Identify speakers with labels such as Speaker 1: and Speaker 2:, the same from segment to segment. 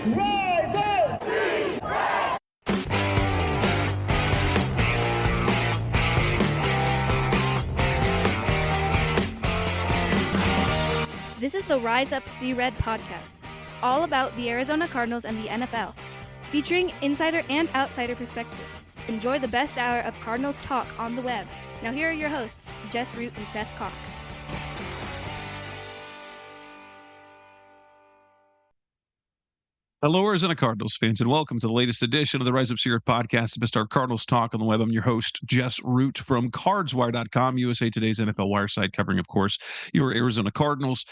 Speaker 1: Rise up!
Speaker 2: This is the Rise Up See Red podcast, all about the Arizona Cardinals and the NFL, featuring insider and outsider perspectives. Enjoy the best hour of Cardinals talk on the web. Now here are your hosts, Jess Root and Seth Cox.
Speaker 3: Hello, Arizona Cardinals fans, and welcome to the latest edition of the Rise Up See Red podcast, the Star Cardinals talk on the web. I'm your host, Jess Root from CardsWire.com, USA Today's NFL Wire site, covering, of course, your Arizona Cardinals,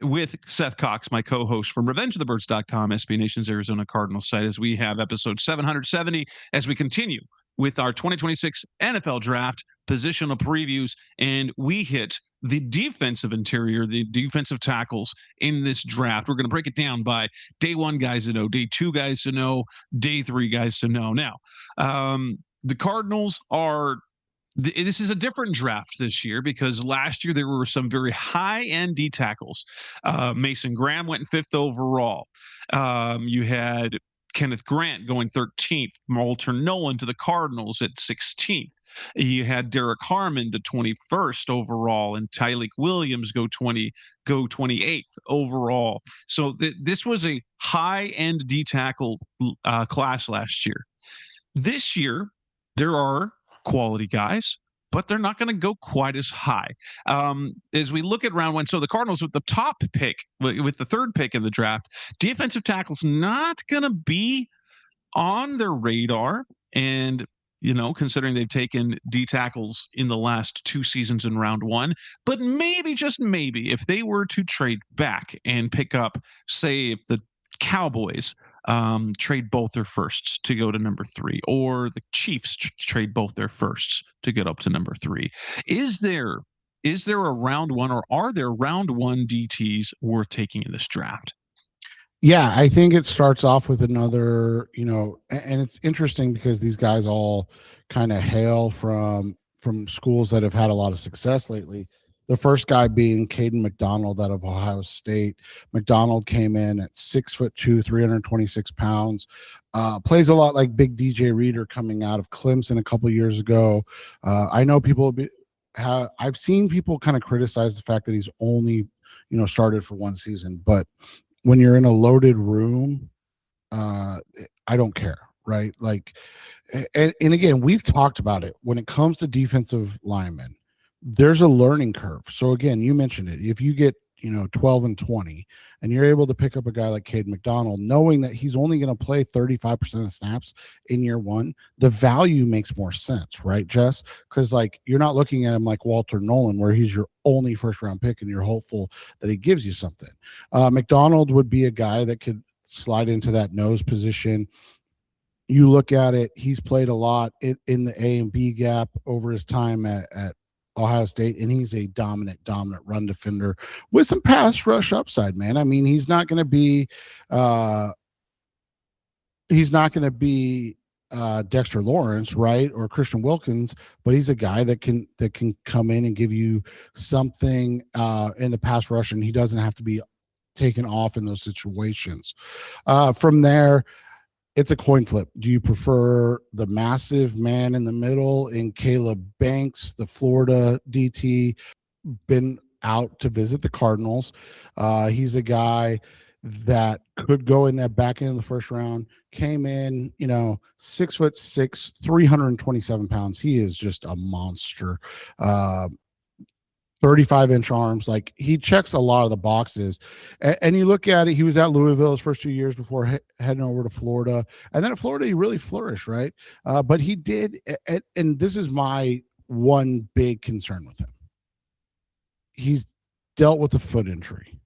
Speaker 3: with Seth Cox, my co-host from RevengeOfTheBirds.com, SB Nation's Arizona Cardinals site, as we have episode 770 as we continue with our 2026 NFL Draft positional previews, and we hit the defensive interior, the defensive tackles in this draft. We're going to break it down by day one guys to know, day two guys to know, day three guys to know. Now, the Cardinals are this is a different draft this year because last year there were some very high-end D tackles. Mason Graham went 5th overall. You had Kenneth Grant going 13th, Walter Nolan to the Cardinals at 16th. You had Derek Harmon, the 21st overall, and Tyleik Williams go 28th overall. So this was a high-end D tackle class last year. This year, there are quality guys, but they're not going to go quite as high. As we look at round one, so the Cardinals with the top pick, with the third pick in the draft, defensive tackle's not going to be on their radar. And, you know, considering they've taken D tackles in the last 2 seasons in round one, but maybe, just maybe, if they were to trade back and pick up, say, if the Cowboys trade both their firsts to go to number 3, or the Chiefs trade both their firsts to get up to number 3. Is there a round one, or are there round one DTs worth taking in this draft?
Speaker 4: Yeah, I think it starts off with another, and it's interesting because these guys all kind of hail from schools that have had a lot of success lately. The first guy being Caden McDonald out of Ohio State. McDonald came in at 6'2", 326 pounds. Plays a lot like Big DJ Reader coming out of Clemson a couple years ago. I know I've seen people kind of criticize the fact that he's only, started for 1 season. But when you're in a loaded room, I don't care, right? Like, and again, we've talked about it. When it comes to defensive linemen, there's a learning curve. So again, you mentioned it. If you get 12 and 20 and you're able to pick up a guy like Caden McDonald, knowing that he's only going to play 35% of snaps in year one, the value makes more sense, right, Jess? Because like, you're not looking at him like Walter Nolan, where he's your only first round pick and you're hopeful that he gives you something. McDonald would be a guy that could slide into that nose position. You look at it, he's played a lot in the A and B gap over his time at Ohio State, and he's a dominant run defender with some pass rush upside, man. I mean, he's not going to be Dexter Lawrence, right, or Christian Wilkins, but he's a guy that can come in and give you something in the pass rush, and he doesn't have to be taken off in those situations. From there, it's a coin flip. Do you prefer the massive man in the middle in Caleb Banks, the Florida DT, been out to visit the Cardinals? He's a guy that could go in that back end of the first round, came in, 6'6", 327 pounds. He is just a monster. 35-inch arms. Like, he checks a lot of the boxes. And you look at it, he was at Louisville his first 2 years before heading over to Florida. And then at Florida, he really flourished, right? But he did, and this is my one big concern with him. He's dealt with a foot injury.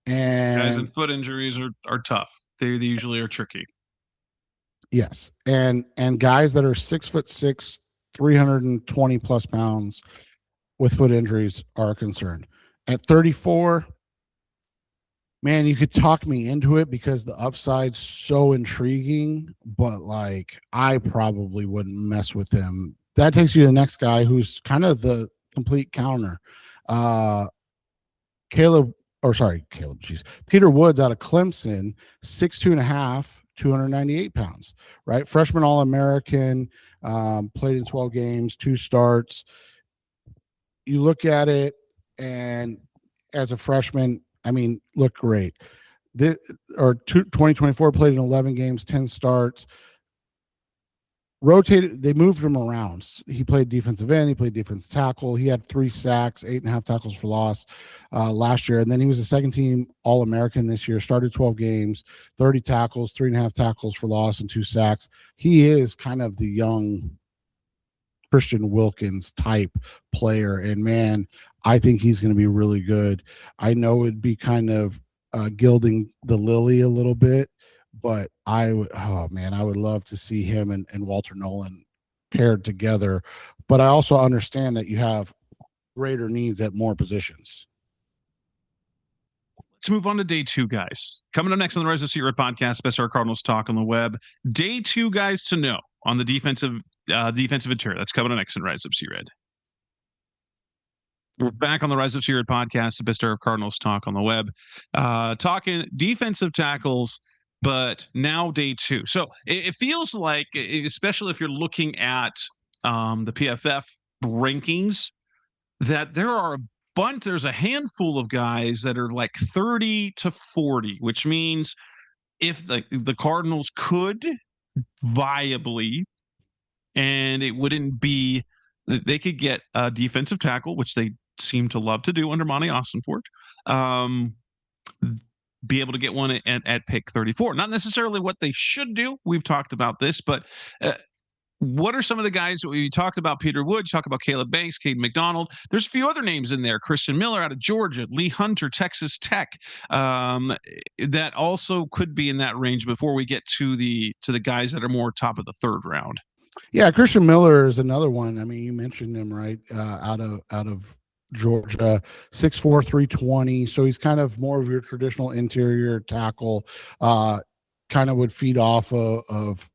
Speaker 4: And
Speaker 3: guys with foot injuries are tough. They usually are tricky.
Speaker 4: Yes. And guys that are 6'6", 320 plus pounds with foot injuries are concerned. At 34, man, you could talk me into it because the upside's so intriguing, but like, I probably wouldn't mess with him. That takes you to the next guy who's kind of the complete counter. Peter Woods out of Clemson, 6'2.5", 298 pounds, right? Freshman All-American, played in 12 games, 2 starts. You look at it, and as a freshman, I mean, looked great. 2024 played in 11 games, 10 starts. Rotated, they moved him around. He played defensive end, he played defensive tackle. He had 3 sacks, 8.5 tackles for loss last year. And then he was a second team All-American this year, started 12 games, 30 tackles, 3.5 tackles for loss, and 2 sacks. He is kind of the young Christian Wilkins type player. And man, I think he's going to be really good. I know it'd be kind of gilding the lily a little bit, but I would love to see him and Walter Nolan paired together. But I also understand that you have greater needs at more positions.
Speaker 3: Let's move on to day 2, guys. Coming up next on the Rise of Sea Red podcast, Best Our Cardinals Talk on the Web. Day 2 guys to know on the defensive interior. That's coming up next on Rise of Sea Red. We're back on the Rise of Sea Red podcast, the Best Our Cardinals Talk on the Web, talking defensive tackles. But now day 2. So it feels like, especially if you're looking at the PFF rankings, that there's a handful of guys that are like 30 to 40, which means if the Cardinals could viably, and it wouldn't be, they could get a defensive tackle, which they seem to love to do under Monty Ossenfort, be able to get one at pick 34. Not necessarily what they should do. We've talked about this, but what are some of the guys we talked about? Peter Wood, talk about Caleb Banks, Caden McDonald. There's a few other names in there. Christian Miller out of Georgia, Lee Hunter, Texas Tech, that also could be in that range before we get to the guys that are more top of the 3rd round.
Speaker 4: Yeah, Christian Miller is another one. I mean, you mentioned him, right? Out of Georgia, 6'4", 320. So he's kind of more of your traditional interior tackle, kind of would feed off of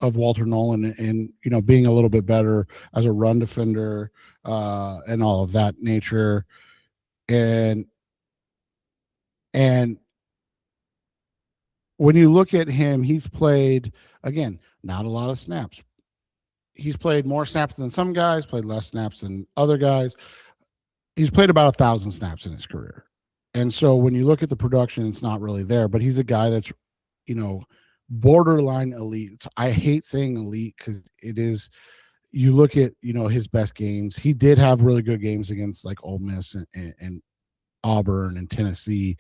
Speaker 4: Walter Nolan and, being a little bit better as a run defender, and all of that nature. And when you look at him, he's played, again, not a lot of snaps. He's played more snaps than some guys, played less snaps than other guys. He's played about 1,000 snaps in his career. And so when you look at the production, it's not really there, but he's a guy that's, borderline elite. I hate saying elite because it is, you look at, his best games. He did have really good games against like Ole Miss and Auburn and Tennessee,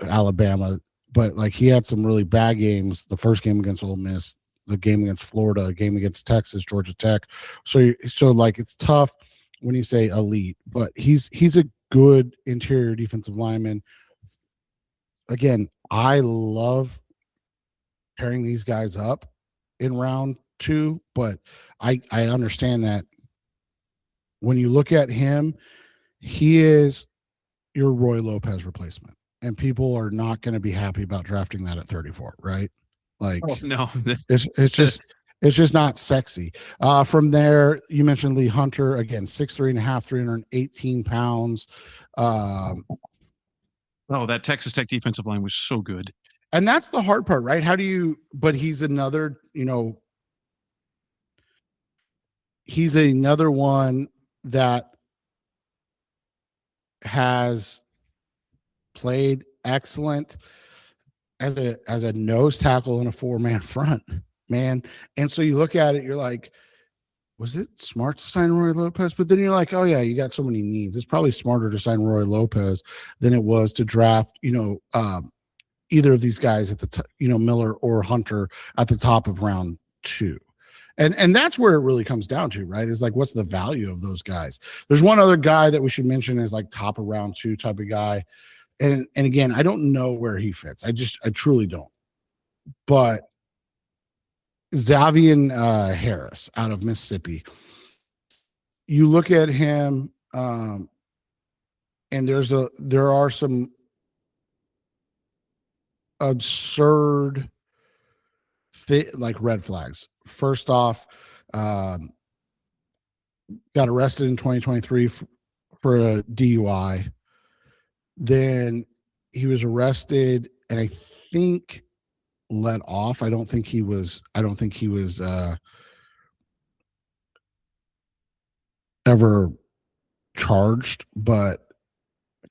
Speaker 4: Alabama, but like he had some really bad games. The first game against Ole Miss, the game against Florida, a game against Texas, Georgia Tech. So like it's tough when you say elite, but he's a good interior defensive lineman. Again, I love pairing these guys up in round 2, but I understand that when you look at him, he is your Roy Lopez replacement, and people are not going to be happy about drafting that at 34, right? Like,
Speaker 3: oh, no,
Speaker 4: it's just not sexy. From there, you mentioned Lee Hunter, again, 6'3.5", 318 pounds.
Speaker 3: Oh, that Texas Tech defensive line was so good.
Speaker 4: And that's the hard part, right? But he's another, he's another one that has played excellent as a nose tackle in a 4-man front, man. And so you look at it, you're like, was it smart to sign Roy Lopez? But then you're like, oh yeah, you got so many needs. It's probably smarter to sign Roy Lopez than it was to draft, either of these guys at the Miller or Hunter at the top of round 2. And that's where it really comes down to, right? Is like, what's the value of those guys? There's one other guy that we should mention is like top of round 2 type of guy. And again, I don't know where he fits. I truly don't. But Xavier Harris out of Mississippi, you look at him, and there are some absurd like red flags. First off, got arrested in 2023 for a DUI. Then he was arrested and I think let off. I don't think he was ever charged, but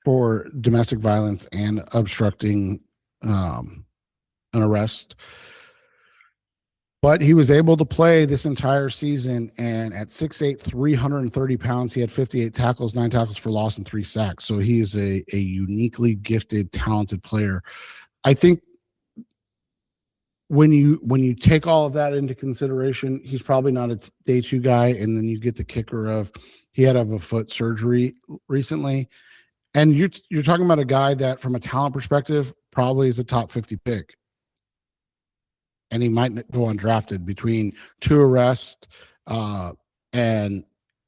Speaker 4: for domestic violence and obstructing an arrest. But he was able to play this entire season, and at 6'8", 330 pounds, he had 58 tackles, 9 tackles for loss, and 3 sacks. So he's a uniquely gifted, talented player. I think when you take all of that into consideration, he's probably not a day 2 guy, and then you get the kicker of he had to have a foot surgery recently. And you're talking about a guy that, from a talent perspective, probably is a top 50 pick. And he might go undrafted between 2 arrests and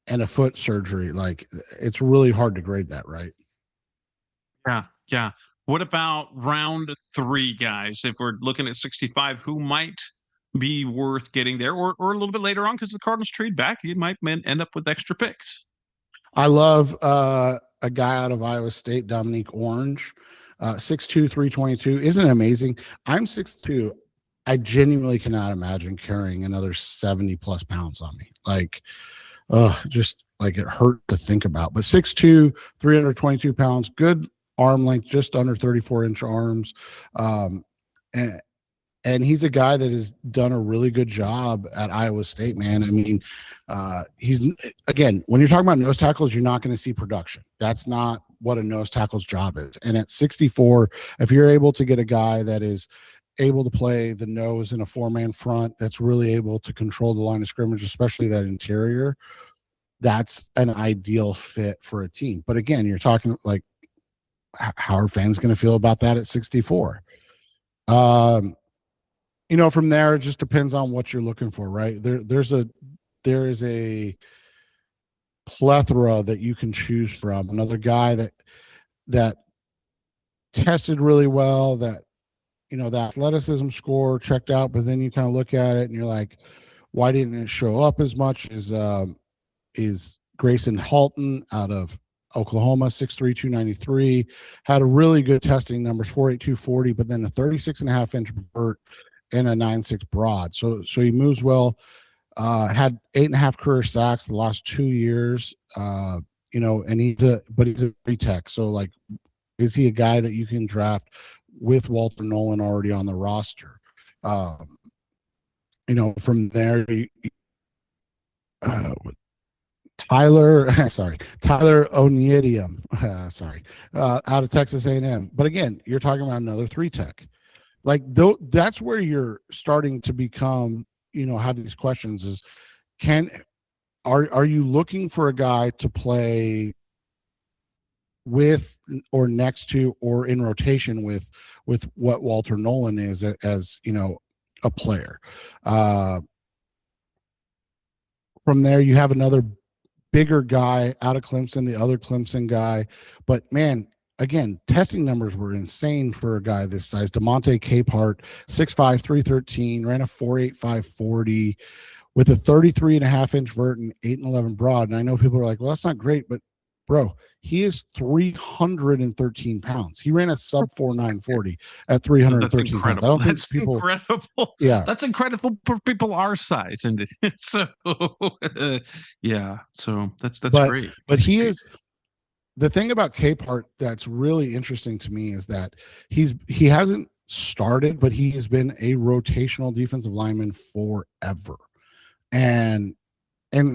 Speaker 4: a foot surgery. Like, it's really hard to grade that, right?
Speaker 3: Yeah. What about round 3 guys? If we're looking at 65, who might be worth getting there, or a little bit later on, because the Cardinals trade back, you might end up with extra picks.
Speaker 4: I love a guy out of Iowa State, Dominique Orange, 6'2", 322. Isn't it amazing? I'm 6'2". I genuinely cannot imagine carrying another 70 plus pounds on me. Like, just like it hurt to think about. But 6'2", 322 pounds, good arm length, just under 34-inch arms. And he's a guy that has done a really good job at Iowa State, man. I mean, he's, again, when you're talking about nose tackles, you're not going to see production. That's not what a nose tackle's job is. And at 64, if you're able to get a guy that is able to play the nose in a 4-man front, that's really able to control the line of scrimmage, especially that interior, that's an ideal fit for a team. But again, you're talking like, how are fans going to feel about that at 64? From there, it just depends on what you're looking for, right? There is a plethora that you can choose from. Another guy that tested really well, that the athleticism score checked out, but then you kind of look at it and you're like, why didn't it show up as much? Is Grayson Halton out of Oklahoma, 6'3", 293, had a really good testing numbers, 4'8", 240, but then a 36.5-inch vert and a 9'6" broad. So he moves well. Had 8.5 career sacks the last 2 years. And he's a 3-tech. So, like, is he a guy that you can draft with Walter Nolan already on the roster? From there, Tyler Oniedium, out of Texas A&M. But again, you're talking about another 3-tech. Like, that's where you're starting to become, have these questions is, are you looking for a guy to play with or next to or in rotation with what Walter Nolan is as a player? From there, you have another bigger guy out of Clemson, the other Clemson guy. But man, again, testing numbers were insane for a guy this size. DeMonte Capehart, 6'5", 313, ran a 4.8, 540 with a 33.5-inch vert and 8'11" broad. And I know people are like, well, that's not great, but bro, he is 313 pounds. He ran a sub 4.940 at 313 pounds. I don't think people.
Speaker 3: Incredible.
Speaker 4: Yeah,
Speaker 3: that's incredible for people our size, and so yeah. So that's great.
Speaker 4: But he is. The thing about Capehart that's really interesting to me is that he hasn't started, but he has been a rotational defensive lineman forever, and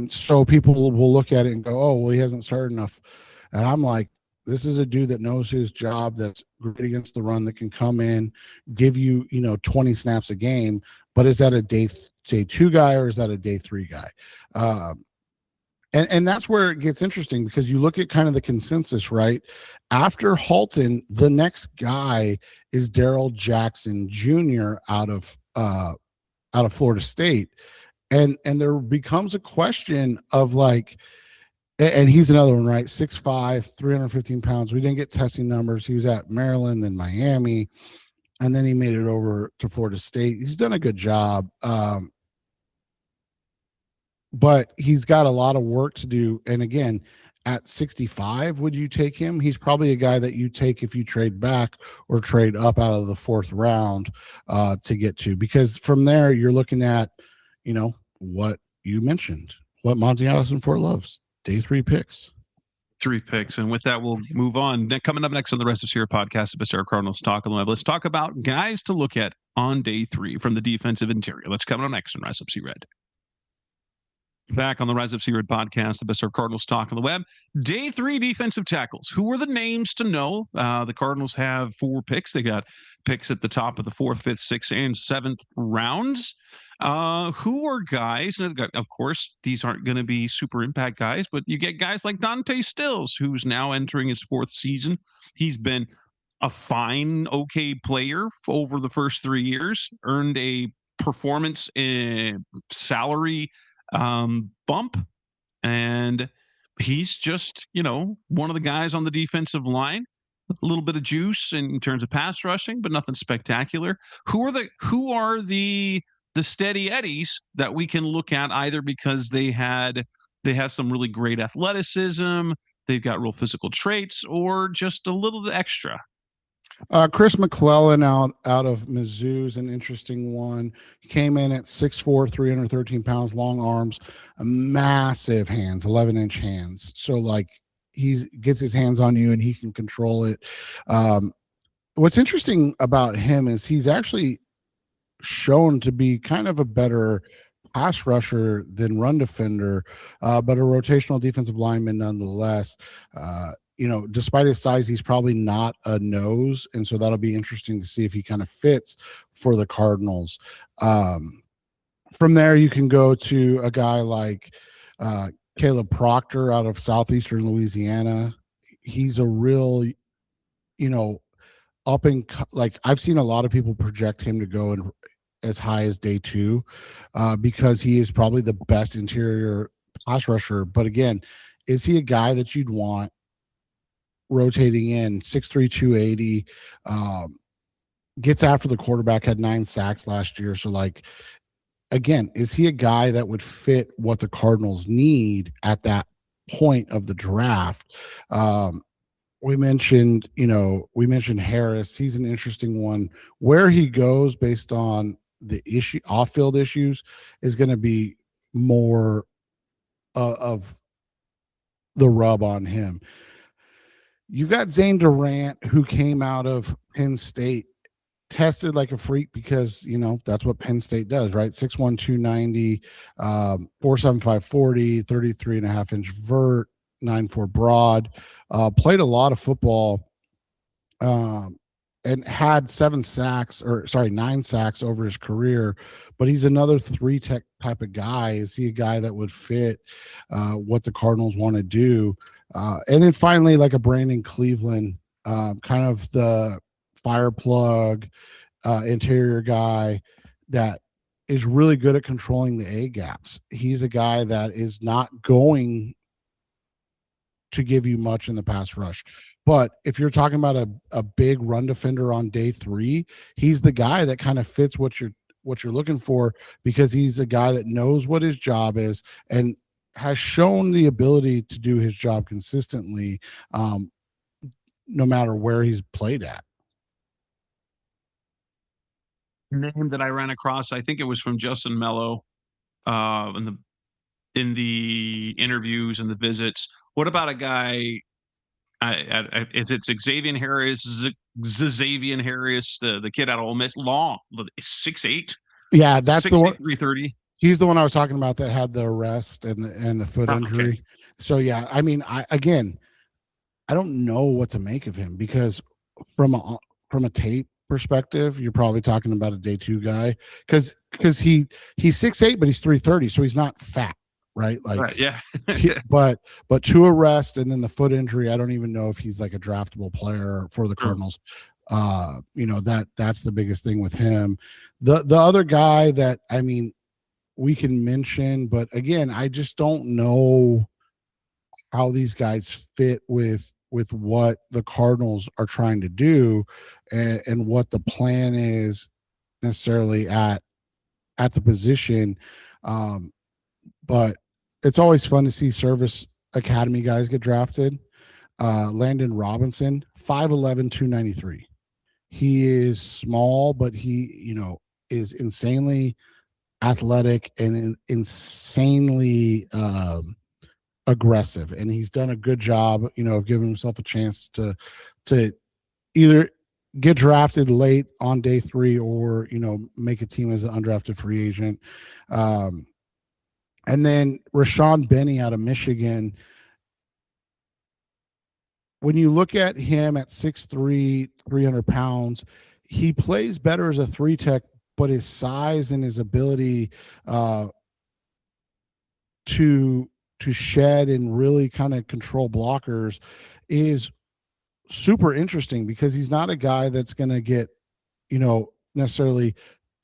Speaker 4: so people will look at it and go, oh, well, he hasn't started enough. And I'm like, this is a dude that knows his job, that's great against the run, that can come in, give you 20 snaps a game. But is that a day 2 guy or is that a day 3 guy? And that's where it gets interesting, because you look at kind of the consensus, right? After Halton, the next guy is Darrell Jackson Jr. out of Florida State. And there becomes a question of like, and he's another one, right? 6'5", 315 pounds. We didn't get testing numbers. He was at Maryland, then Miami, and then he made it over to Florida State. He's done a good job. But he's got a lot of work to do. And again, at 65, would you take him? He's probably a guy that you take if you trade back or trade up out of the fourth round to get to, because from there you're looking at, what you mentioned, what Monty Allison Ford loves, day 3 picks.
Speaker 3: 3 picks. And with that, we'll move on. Coming up next on the Rest of Sierra podcast, the Best Cardinals Talk on the Web. Let's talk about guys to look at on day 3 from the defensive interior. Let's come on next on Rise Up Sea Red. Back on the Rise Up Sea Red podcast, the Best Cardinals Talk on the Web. Day 3 defensive tackles. Who are the names to know? The Cardinals have 4 picks. They got picks at the top of the 4th, 5th, 6th, and 7th rounds. Who are guys? Of course, these aren't going to be super impact guys, but you get guys like Dante Stills, who's now entering his 4th season. He's been a fine, okay player over the first 3 years, earned a performance salary bump, and he's just, one of the guys on the defensive line. A little bit of juice in terms of pass rushing, but nothing spectacular. Who are the steady eddies that we can look at, either because they have some really great athleticism, they've got real physical traits, or just a little extra?
Speaker 4: Chris McClellan out of Mizzou is an interesting one. He came in at 6'4", 313 pounds, long arms, massive hands, 11-inch hands. So like he gets his hands on you and he can control it. What's interesting about him is he's actually shown to be kind of a better pass rusher than run defender, but a rotational defensive lineman nonetheless. Despite his size, he's probably not a nose, and so that'll be interesting to see if he kind of fits for the Cardinals. From there, you can go to a guy like Caleb Proctor out of southeastern Louisiana. He's a real, I've seen a lot of people project him to go in as high as day 2 because he is probably the best interior pass rusher. But again, is he a guy that you'd want rotating in? 6'3", 280, gets after the quarterback, had 9 sacks last year. So again, is he a guy that would fit what the Cardinals need at that point of the draft? We mentioned Harris. He's an interesting one. Where he goes based on the off-field issues is going to be more of the rub on him. You got Zane Durant, who came out of Penn State, tested like a freak because, that's what Penn State does, right? 6'1", 290, 4.75 40, 33.5-inch vert, 9'4" broad, played a lot of football, and had 9 sacks over his career. But he's another 3-tech type of guy. Is he a guy that would fit what the Cardinals want to do? And then finally, like a Brandon Cleveland, kind of the fire plug interior guy that is really good at controlling the A gaps. He's a guy that is not going to give you much in the pass rush. But if you're talking about a big run defender on day 3, he's the guy that kind of fits what you're looking for, because he's a guy that knows what his job is and has shown the ability to do his job consistently, no matter where he's played at.
Speaker 3: Name that I ran across, I think it was from Justin Mello, in the interviews and the visits. What about a guy? Is it Xavier Harris? Xavier Harris, the kid out of Ole Miss, long, 6'8".
Speaker 4: Yeah, that's
Speaker 3: 6'8",
Speaker 4: the one.
Speaker 3: 330.
Speaker 4: He's the one I was talking about that had the arrest and the foot injury. Okay. So yeah, I mean, I don't know what to make of him, because from a tape perspective, you're probably talking about a day 2 guy, because he's 6'8", but he's 330, so he's not fat, right?
Speaker 3: Right, yeah.
Speaker 4: but to arrest and then the foot injury, I don't even know if he's like a draftable player for the Cardinals. That's the biggest thing with him. The other guy that, I mean, we can mention, but again, I just don't know how these guys fit with what the Cardinals are trying to do, and what the plan is necessarily at the position. But it's always fun to see Service academy guys get drafted. Landon Robinson, 5'11", 293. He is small, but he, is insanely athletic and insanely aggressive. And he's done a good job, of giving himself a chance to either get drafted late on day 3 or, make a team as an undrafted free agent. And then Rashawn Benny out of Michigan. When you look at him at 6'3", 300 pounds, he plays better as a 3-tech, but his size and his ability to shed and really kind of control blockers is super interesting, because he's not a guy that's going to get, necessarily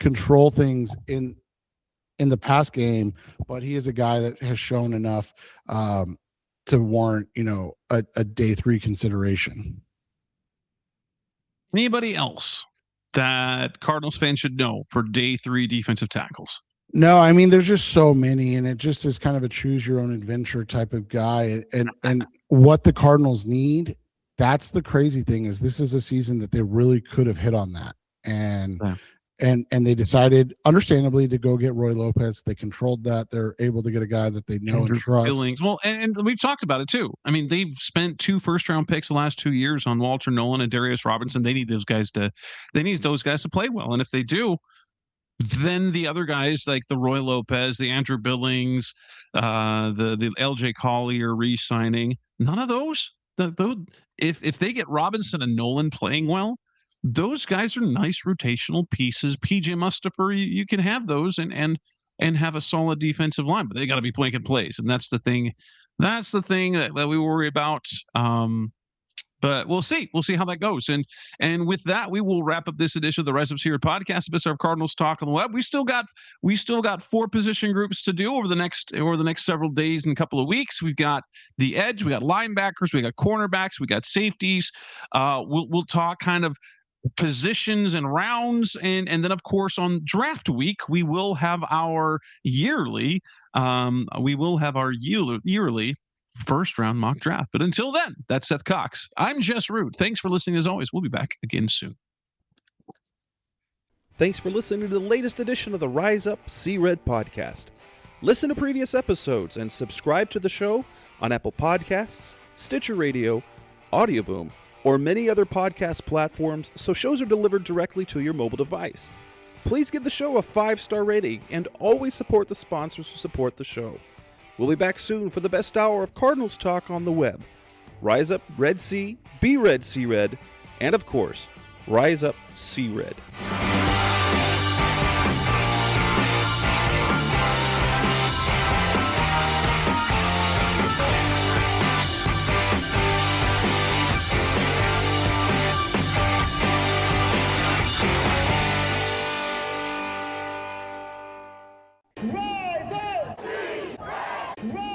Speaker 4: control things in the pass game, but he is a guy that has shown enough to warrant, a day 3 consideration.
Speaker 3: Anybody else that Cardinals fans should know for day 3 defensive tackles?
Speaker 4: No, I mean, there's just so many, and it just is kind of a choose your own adventure type of guy. And what the Cardinals need, that's the crazy thing, is this is a season that they really could have hit on that. And they decided, understandably, to go get Roy Lopez. They controlled that. They're able to get a guy that they know and trust.
Speaker 3: Billings. Well, and we've talked about it too. I mean, they've spent 2 first-round picks the last 2 years on Walter Nolan and Darius Robinson. They need those guys to play well. And if they do, then the other guys like the Roy Lopez, the Andrew Billings, the LJ Collier re-signing, none of those. If they get Robinson and Nolan playing well, those guys are nice rotational pieces. PJ Mustipher, you can have those and have a solid defensive line, but they got to be making plays, and that's the thing. That's the thing that we worry about. But we'll see. We'll see how that goes. And with that, we will wrap up this edition of the Rise Up Seared podcast. This is our Cardinals Talk on the Web. We still got 4 position groups to do over the next several days and couple of weeks. We've got the edge, we got linebackers, we got cornerbacks, we got safeties. We'll talk kind of positions and rounds, and then of course on draft week we will have our yearly first round mock draft. But until then, that's Seth Cox. I'm Jess Root. Thanks for listening as always. We'll be back again soon.
Speaker 1: Thanks for listening to the latest edition of the Rise Up See Red podcast. Listen to previous episodes and subscribe to the show on Apple Podcasts, Stitcher Radio, Audioboom, or many other podcast platforms, so shows are delivered directly to your mobile device. Please give the show a 5-star rating and always support the sponsors who support the show. We'll be back soon for the best hour of Cardinals talk on the web. Rise up, Red Sea, be Red, See Red, and of course, Rise Up, See Red.
Speaker 5: Rise up! Rise!